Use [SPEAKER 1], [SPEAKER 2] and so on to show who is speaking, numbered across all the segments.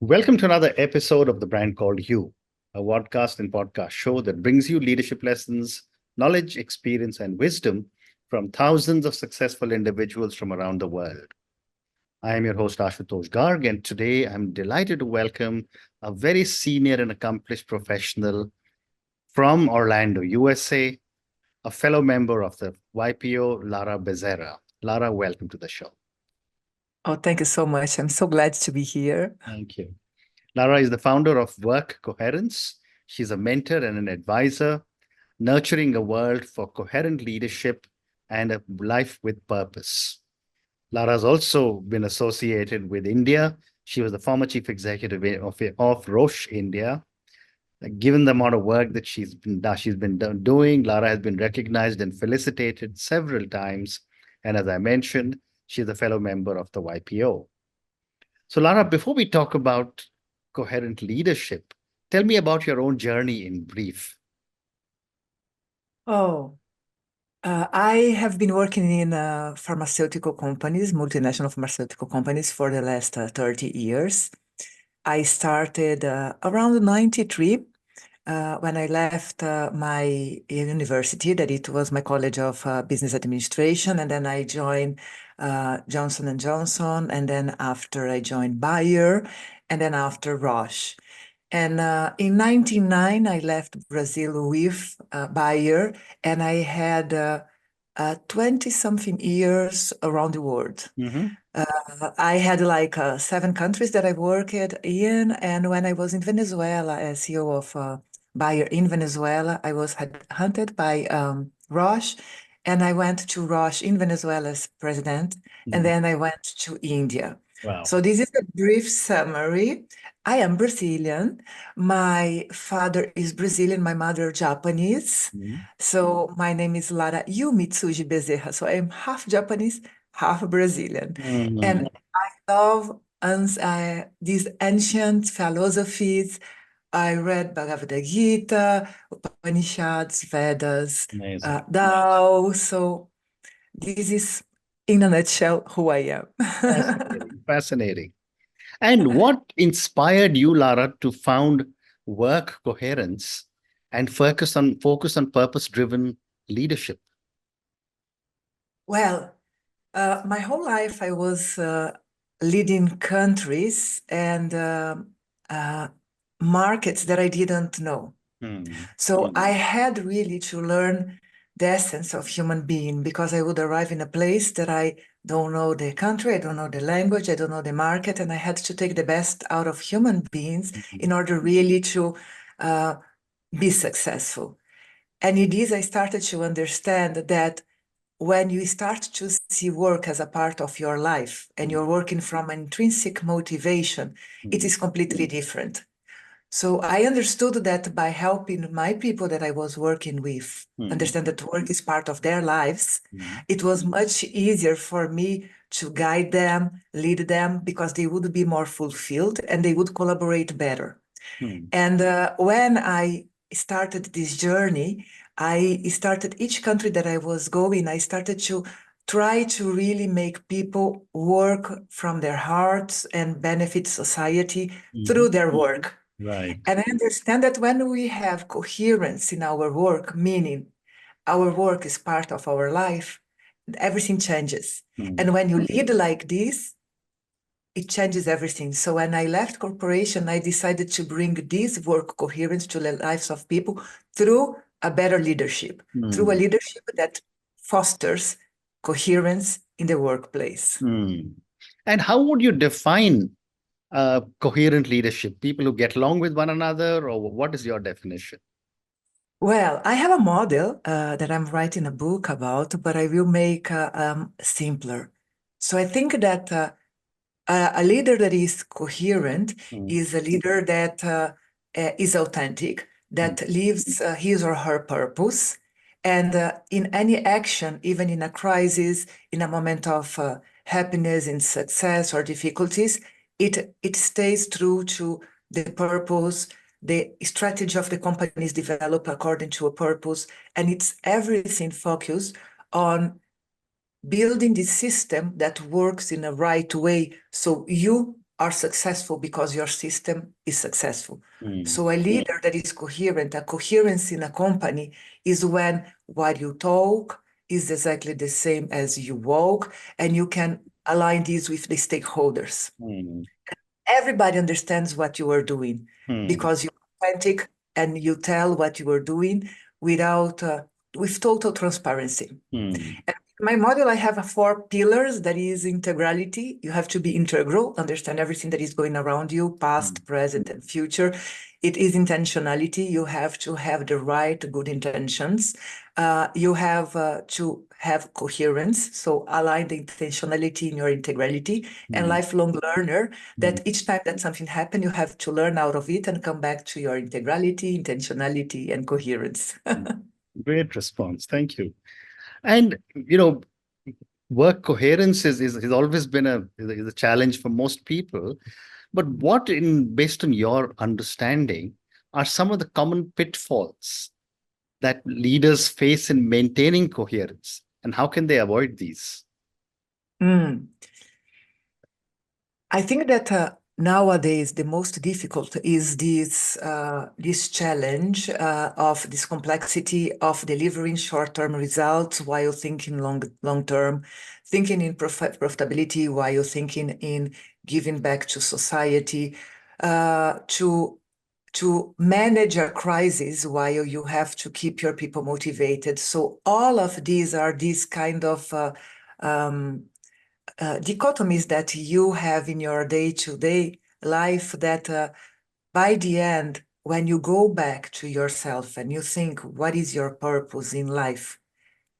[SPEAKER 1] Welcome to another episode of The Brand Called You, a podcast and podcast show that brings you leadership lessons, knowledge, experience, and wisdom from thousands of successful individuals from around the world. I am your host, Ashutosh Garg, and today I'm delighted to welcome a very senior and accomplished professional from Orlando, USA, a fellow member of the YPO, Lara Bezerra. Lara, welcome to the show.
[SPEAKER 2] Oh, thank you so much. I'm so glad to be here.
[SPEAKER 1] Thank you. Lara is the founder of Workcoherence. She's a mentor and an advisor, nurturing a world for coherent leadership and a life with purpose. Lara has also been associated with India. She was the former chief executive of Roche India. Given the amount of work that she's been doing, Lara has been recognized and felicitated several times. And as I mentioned, she's a fellow member of the YPO. So, Lara, before we talk about coherent leadership, tell me about your own journey in brief.
[SPEAKER 2] I have been working in pharmaceutical companies, multinational pharmaceutical companies for the last 30 years. I started around 93 when I left my university, that it was my College of Business Administration, and then I joined Johnson & Johnson, and then after I joined Bayer, and then after Roche. And in 1999, I left Brazil with Bayer, and I had 20-something years around the world. I had like 7 countries that I worked in, and when I was in Venezuela as CEO of Bayer in Venezuela, I was hunted by Roche, and I went to Roche in Venezuela as president, and then I went to India.
[SPEAKER 1] Wow.
[SPEAKER 2] So this is a brief summary. I am Brazilian. My father is Brazilian, my mother Japanese. So my name is Lara Mitsuji Bezerra. So I'm half Japanese, half Brazilian. And I love these ancient philosophies. I read Bhagavad Gita, Upanishads, Vedas, Tao. So this is, in a nutshell, who I am.
[SPEAKER 1] Fascinating. And what inspired you, Lara, to found Workcoherence and focus on purpose-driven leadership?
[SPEAKER 2] Well, my whole life I was leading countries and markets that I didn't know. So I had really to learn the essence of human being, because I would arrive in a place that I don't know the country, I don't know the language, I don't know the market, and I had to take the best out of human beings in order really to be successful. And in this, I started to understand that when you start to see work as a part of your life and you're working from an intrinsic motivation, it is completely different. So I understood that by helping my people that I was working with understand that work is part of their lives, it was much easier for me to guide them, lead them, because they would be more fulfilled and they would collaborate better. And when I started this journey, I started each country that I was going, I started to try to really make people work from their hearts and benefit society through their work.
[SPEAKER 1] Right.
[SPEAKER 2] And I understand that when we have coherence in our work, meaning our work is part of our life, everything changes. And when you lead like this, it changes everything. So when I left corporation, I decided to bring this work coherence to the lives of people through a better leadership, through a leadership that fosters coherence in the workplace.
[SPEAKER 1] And how would you define coherent leadership? People who get along with one another, or what is your definition?
[SPEAKER 2] Well, I have a model that I'm writing a book about, but I will make simpler. So I think that a leader that is coherent is a leader that is authentic, that lives his or her purpose. And in any action, even in a crisis, in a moment of happiness, in success or difficulties, it stays true to the purpose. The strategy of the company is developed according to a purpose, and it's everything focused on building the system that works in a right way, so you are successful because your system is successful. So a leader that is coherent, a coherence in a company is when what you talk is exactly the same as you walk, and you can align this with the stakeholders. Everybody understands what you are doing because you're authentic and you tell what you are doing with total transparency. And in my model, I have 4 pillars. That is integrality. You have to be integral, understand everything that is going around you, past, present, and future. It is intentionality. You have to have the right, good intentions. You have to have coherence, so align the intentionality in your integrality, and lifelong learner, that each time that something happens, you have to learn out of it and come back to your integrality, intentionality, and coherence.
[SPEAKER 1] Great response. Thank you. And, work coherence has always been is a challenge for most people. But what, based on your understanding, are some of the common pitfalls that leaders face in maintaining coherence, and how can they avoid these?
[SPEAKER 2] I think that nowadays the most difficult is this challenge of this complexity of delivering short-term results while thinking long term, thinking in profitability while thinking in giving back to society, to manage a crisis while you have to keep your people motivated. So all of these are these kind of dichotomies that you have in your day-to-day life that by the end, when you go back to yourself and you think, what is your purpose in life?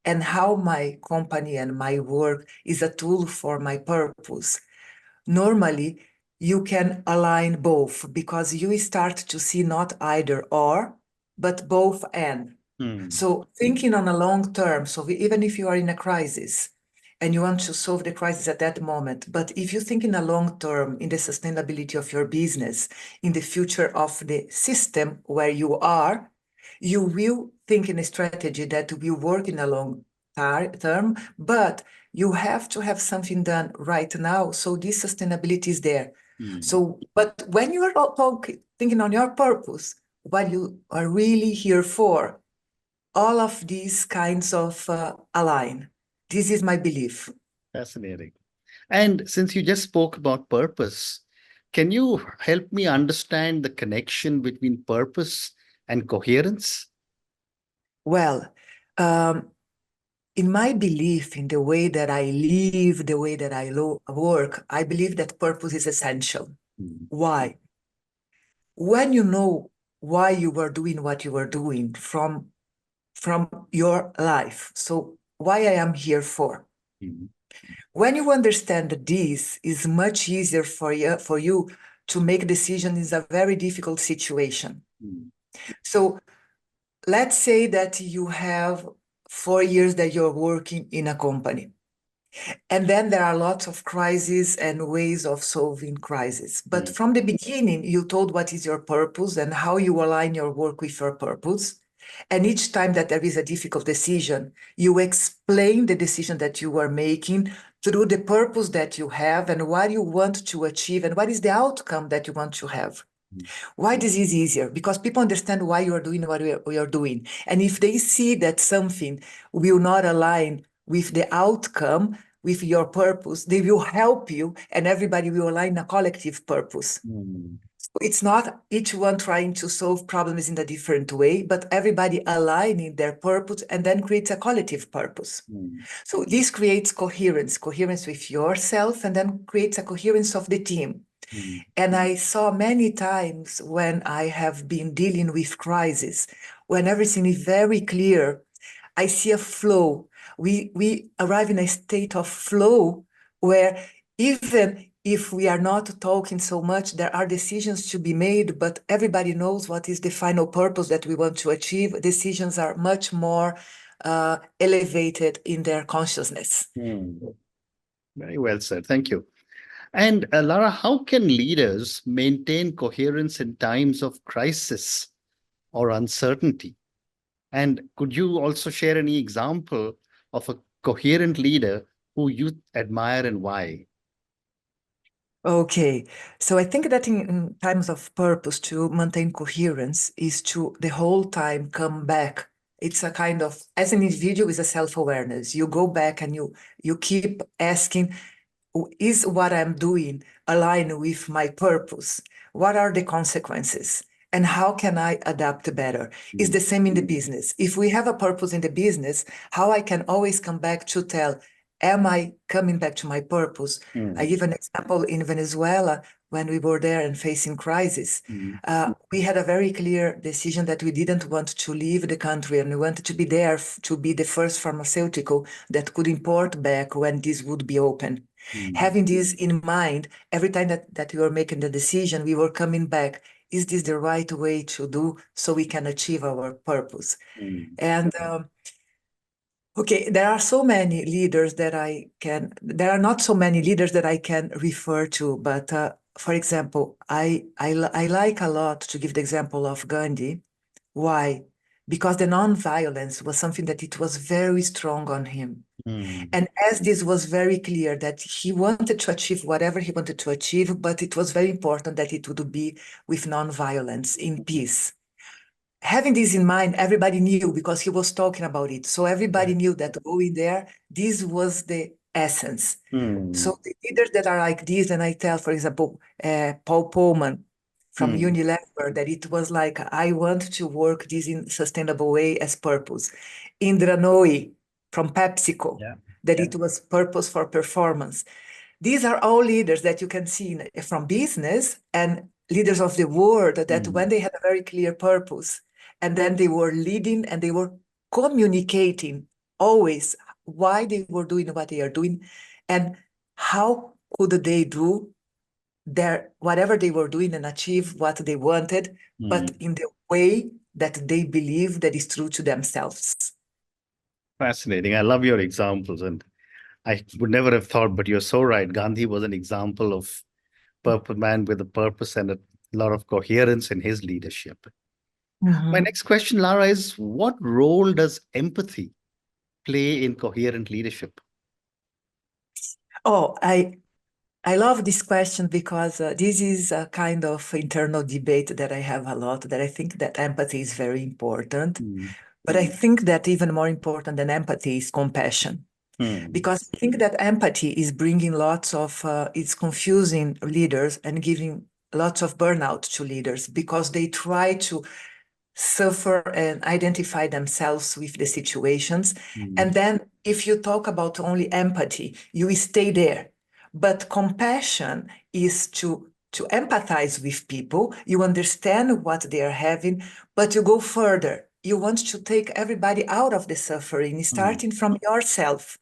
[SPEAKER 2] And how my company and my work is a tool for my purpose. Normally, you can align both because you start to see not either or, but both and. So thinking on a long term, so even if you are in a crisis, and you want to solve the crisis at that moment. But if you think in a long term, in the sustainability of your business, in the future of the system where you are, you will think in a strategy that will work in a long term, but you have to have something done right now. So this sustainability is there. So, but when you are thinking on your purpose, what you are really here for, all of these kinds of align. This is my belief.
[SPEAKER 1] Fascinating. And since you just spoke about purpose, can you help me understand the connection between purpose and coherence?
[SPEAKER 2] Well, in my belief, in the way that I live, the way that I work, I believe that purpose is essential. Why? When you know why you were doing what you were doing from your life, so why I am here for. When you understand that this is much easier for you to make decisions in a very difficult situation. So let's say that you have 4 years that you're working in a company. And then there are lots of crises and ways of solving crises. But from the beginning, you told what is your purpose and how you align your work with your purpose. And each time that there is a difficult decision, you explain the decision that you are making through the purpose that you have and what you want to achieve and what is the outcome that you want to have. Why this is easier? Because people understand why you are doing what we are doing. And if they see that something will not align with the outcome, with your purpose, they will help you and everybody will align a collective purpose. So it's not each one trying to solve problems in a different way, but everybody aligning their purpose and then creates a collective purpose. So this creates coherence with yourself and then creates a coherence of the team. And I saw many times when I have been dealing with crisis, when everything is very clear, I see a flow. We arrive in a state of flow where even if we are not talking so much, there are decisions to be made, but everybody knows what is the final purpose that we want to achieve. Decisions are much more elevated in their consciousness.
[SPEAKER 1] Very well said. Thank you. And Lara, how can leaders maintain coherence in times of crisis or uncertainty? And could you also share any example of a coherent leader who you admire and why?
[SPEAKER 2] Okay, so I think that in times of purpose, to maintain coherence is to the whole time come back. It's a kind of, as an individual, is a self-awareness. You go back and you keep asking, is what I'm doing aligned with my purpose? What are the consequences? And how can I adapt better? It's the same in the business. If we have a purpose in the business, how I can always come back to tell, am I coming back to my purpose? I give an example in Venezuela when we were there and facing crisis. We had a very clear decision that we didn't want to leave the country and we wanted to be there to be the first pharmaceutical that could import back when this would be open. Having this in mind, every time that we were making the decision, we were coming back. Is this the right way to do so we can achieve our purpose? And okay, there are so many leaders that there are not so many leaders that I can refer to, but for example, I like a lot to give the example of Gandhi. Why? Because the non-violence was something that it was very strong on him. And as this was very clear that he wanted to achieve whatever he wanted to achieve, but it was very important that it would be with non-violence, in peace. Having this in mind, everybody knew because he was talking about it. So everybody knew that going there, this was the essence. So the leaders that are like this, and I tell, for example, Paul Pullman from Unilever, that it was like, I want to work this in sustainable way as purpose. Indra Nooyi from PepsiCo, that it was purpose for performance. These are all leaders that you can see from business and leaders of the world that when they had a very clear purpose, and then they were leading and they were communicating always why they were doing what they are doing and how could they do whatever they were doing and achieve what they wanted, but in the way that they believe that is true to themselves.
[SPEAKER 1] Fascinating. I love your examples, and I would never have thought, but you're so right. Gandhi was an example of man with a purpose and a lot of coherence in his leadership. My next question, Lara, is what role does empathy play in coherent leadership?
[SPEAKER 2] Oh, I love this question because this is a kind of internal debate that I have a lot, that I think that empathy is very important. But I think that even more important than empathy is compassion. Because I think that empathy is bringing lots of, it's confusing leaders and giving lots of burnout to leaders because they try to suffer and identify themselves with the situations. And then if you talk about only empathy, you stay there. But compassion is to empathize with people. You understand what they are having, but you go further. You want to take everybody out of the suffering, starting from yourself.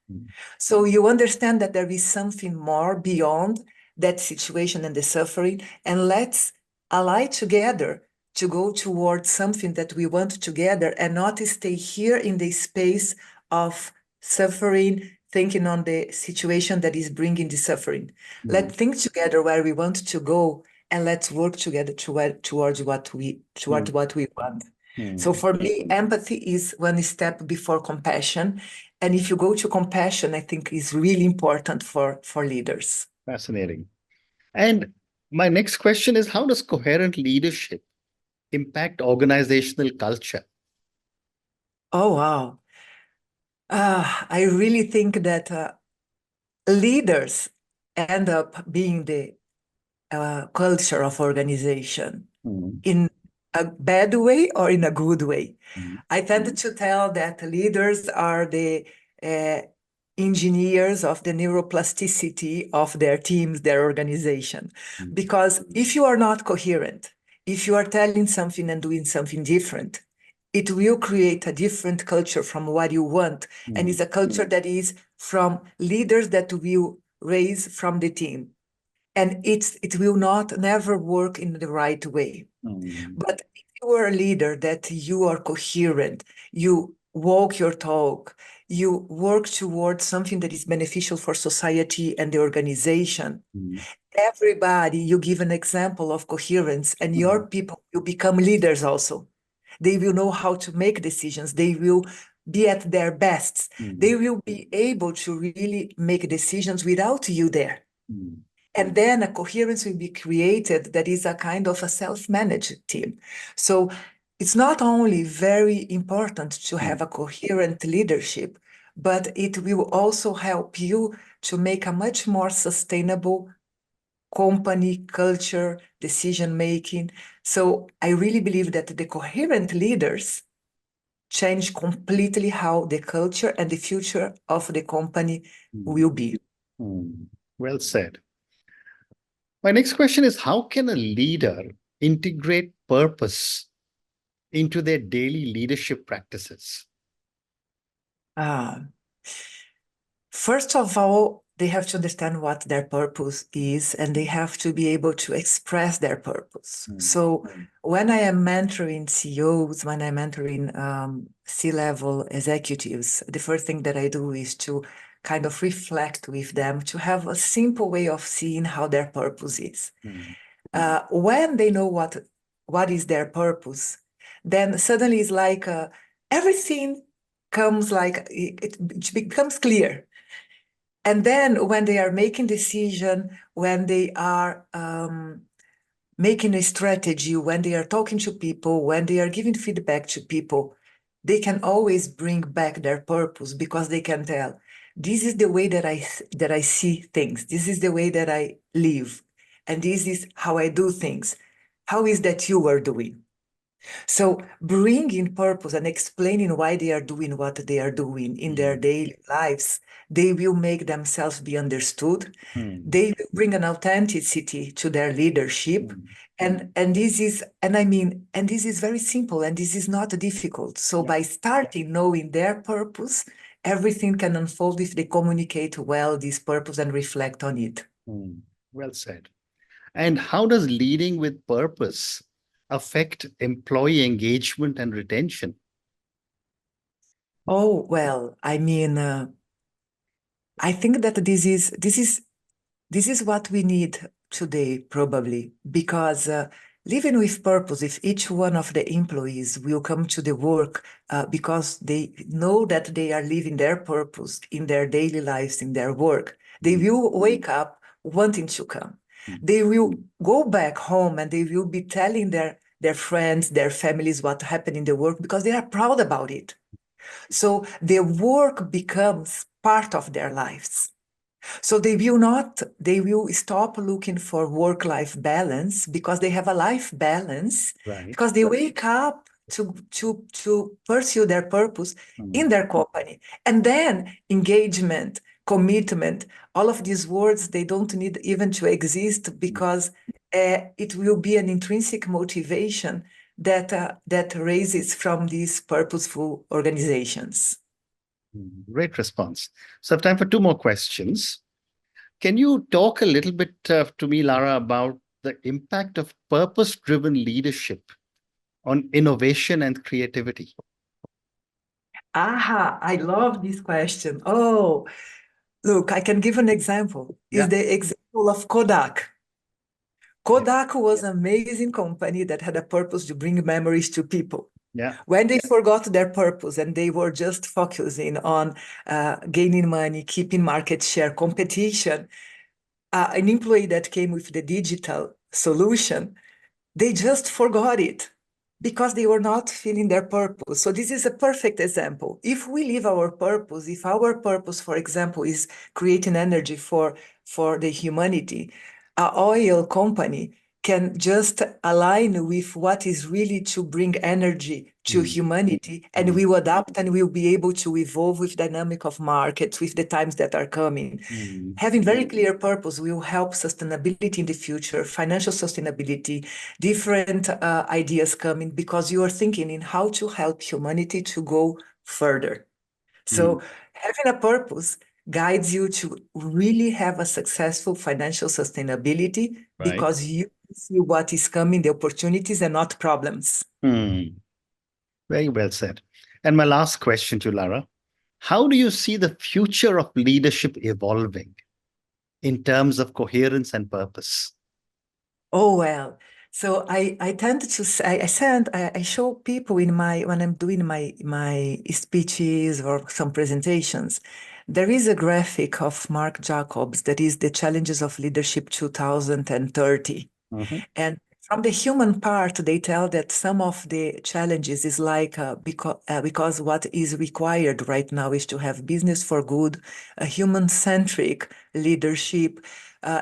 [SPEAKER 2] So you understand that there is something more beyond that situation and the suffering, and let's ally together to go towards something that we want together and not stay here in the space of suffering, thinking on the situation that is bringing the suffering. Let's think together where we want to go and let's work together towards what we want. So for me, empathy is one step before compassion. And if you go to compassion, I think is really important for leaders.
[SPEAKER 1] Fascinating. And my next question is, how does coherent leadership impact organizational culture?
[SPEAKER 2] Oh, wow. I really think that leaders end up being the culture of organization in a bad way or in a good way. I tend to tell that leaders are the engineers of the neuroplasticity of their teams, their organization. Because if you are not coherent, if you are telling something and doing something different, it will create a different culture from what you want. And it's a culture that is from leaders that will raise from the team. And it will never work in the right way. But if you are a leader that you are coherent, you walk your talk, you work towards something that is beneficial for society and the organization, everybody, you give an example of coherence, and your people will become leaders also. They will know how to make decisions. They will be at their best. They will be able to really make decisions without you there. And then a coherence will be created that is a kind of a self-managed team. So it's not only very important to have a coherent leadership, but it will also help you to make a much more sustainable company culture, decision-making. So I really believe that the coherent leaders change completely how the culture and the future of the company will be.
[SPEAKER 1] Well said. My next question is, how can a leader integrate purpose into their daily leadership practices?
[SPEAKER 2] First of all, they have to understand what their purpose is, and they have to be able to express their purpose. So when I am mentoring CEOs, when I'm mentoring C-level executives, the first thing that I do is to kind of reflect with them to have a simple way of seeing how their purpose is. When they know what is their purpose, then suddenly it's like everything comes like it becomes clear. And then when they are making decision, when they are making a strategy, when they are talking to people, when they are giving feedback to people, they can always bring back their purpose because they can tell, this is the way that I see things. This is the way that I live. And this is how I do things. How is that you are doing? So bringing purpose and explaining why they are doing what they are doing in their daily lives, they will make themselves be understood. They will bring an authenticity to their leadership. And this is, and this is very simple and this is not difficult. So by starting knowing their purpose, everything can unfold if they communicate well this purpose and reflect on it.
[SPEAKER 1] Well said. And how does leading with purpose affect employee engagement and retention?
[SPEAKER 2] Oh, well, I think that this is what we need today, probably, because living with purpose, if each one of the employees will come to the work because they know that they are living their purpose in their daily lives, in their work, they will wake up wanting to come. They will go back home and they will be telling their friends, their families what happened in the work because they are proud about it. So the work becomes part of their lives. So they will stop looking for work-life balance because they have a life balance, because they wake up to pursue their purpose in their company. And then engagement, commitment, all of these words, they don't need even to exist because it will be an intrinsic motivation that raises from these purposeful organizations.
[SPEAKER 1] Great response. So I have time for two more questions. Can you talk a little bit to me, Lara, about the impact of purpose-driven leadership on innovation and creativity?
[SPEAKER 2] I love this question. Oh, look, I can give an example. Is the example of Kodak. Kodak was an amazing company that had a purpose to bring memories to people. When they forgot their purpose and they were just focusing on gaining money, keeping market share, competition, an employee that came with the digital solution, they just forgot it because they were not feeling their purpose. So this is a perfect example. If we live our purpose, if our purpose, for example, is creating energy for the humanity, an oil company can just align with what is really to bring energy to humanity, and we will adapt and we'll be able to evolve with dynamic of markets, with the times that are coming. Having very clear purpose will help sustainability in the future, financial sustainability, different ideas coming because you are thinking in how to help humanity to go further. So having a purpose guides you to really have a successful financial sustainability because you see what is coming, the opportunities and not problems.
[SPEAKER 1] Very well said. And my last question to Lara, how do you see the future of leadership evolving in terms of coherence and purpose?
[SPEAKER 2] Oh, well, so I tend to say, I show people when I'm doing my speeches or some presentations There is a graphic of Mark Jacobs that is the Challenges of Leadership 2030. And from the human part, they tell that some of the challenges is like because what is required right now is to have business for good, a human-centric leadership.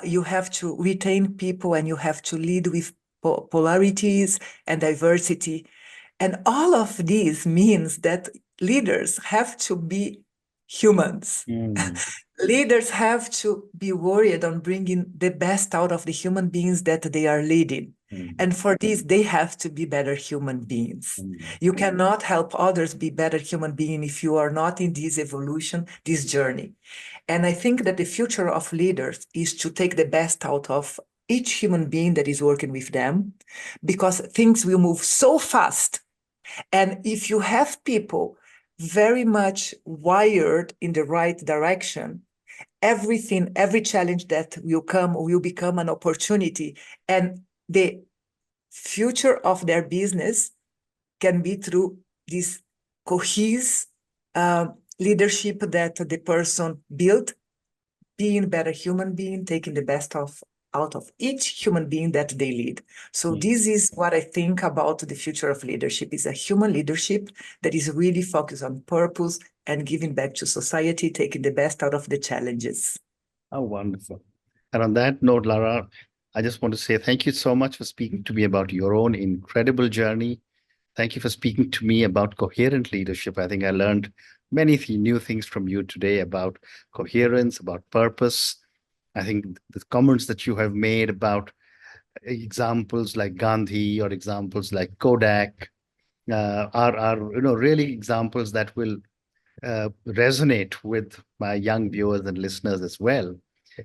[SPEAKER 2] You have to retain people and you have to lead with polarities and diversity. And all of this means that leaders have to be humans. Leaders have to be worried on bringing the best out of the human beings that they are leading. And for this, they have to be better human beings. You cannot help others be better human beings if you are not in this evolution, this journey. And I think that the future of leaders is to take the best out of each human being that is working with them, because things will move so fast. And if you have people very much wired in the right direction, everything, every challenge that will come will become an opportunity. And the future of their business can be through this cohesive leadership that the person built, being a better human being, taking the best out of each human being that they lead. So this is what I think about the future of leadership, is a human leadership that is really focused on purpose and giving back to society, taking the best out of the challenges.
[SPEAKER 1] Oh, wonderful. And on that note, Lara, I just want to say thank you so much for speaking to me about your own incredible journey. Thank you for speaking to me about coherent leadership. I think I learned many new things from you today about coherence, about purpose. I think the comments that you have made about examples like Gandhi or examples like Kodak are really examples that will resonate with my young viewers and listeners as well.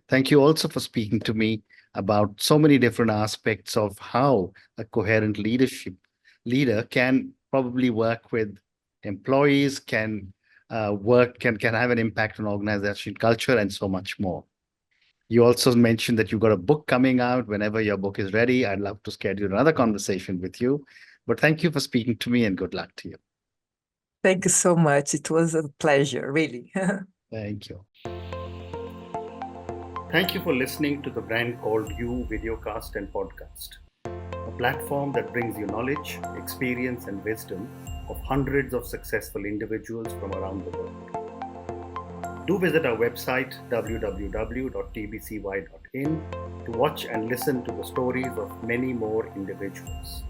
[SPEAKER 1] Thank you also for speaking to me about so many different aspects of how a coherent leader can probably work with employees, can have an impact on organization culture, and so much more. You also mentioned that you've got a book coming out. Whenever your book is ready, I'd love to schedule another conversation with you. But thank you for speaking to me, and good luck to you.
[SPEAKER 2] Thank you so much. It was a pleasure, really.
[SPEAKER 1] Thank you. Thank you for listening to the Brand Called You videocast and podcast, a platform that brings you knowledge, experience, and wisdom of hundreds of successful individuals from around the world. Do visit our website www.tbcy.in to watch and listen to the stories of many more individuals.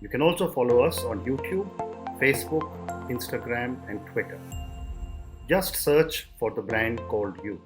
[SPEAKER 1] You can also follow us on YouTube, Facebook, Instagram, and Twitter. Just search for the Brand Called You.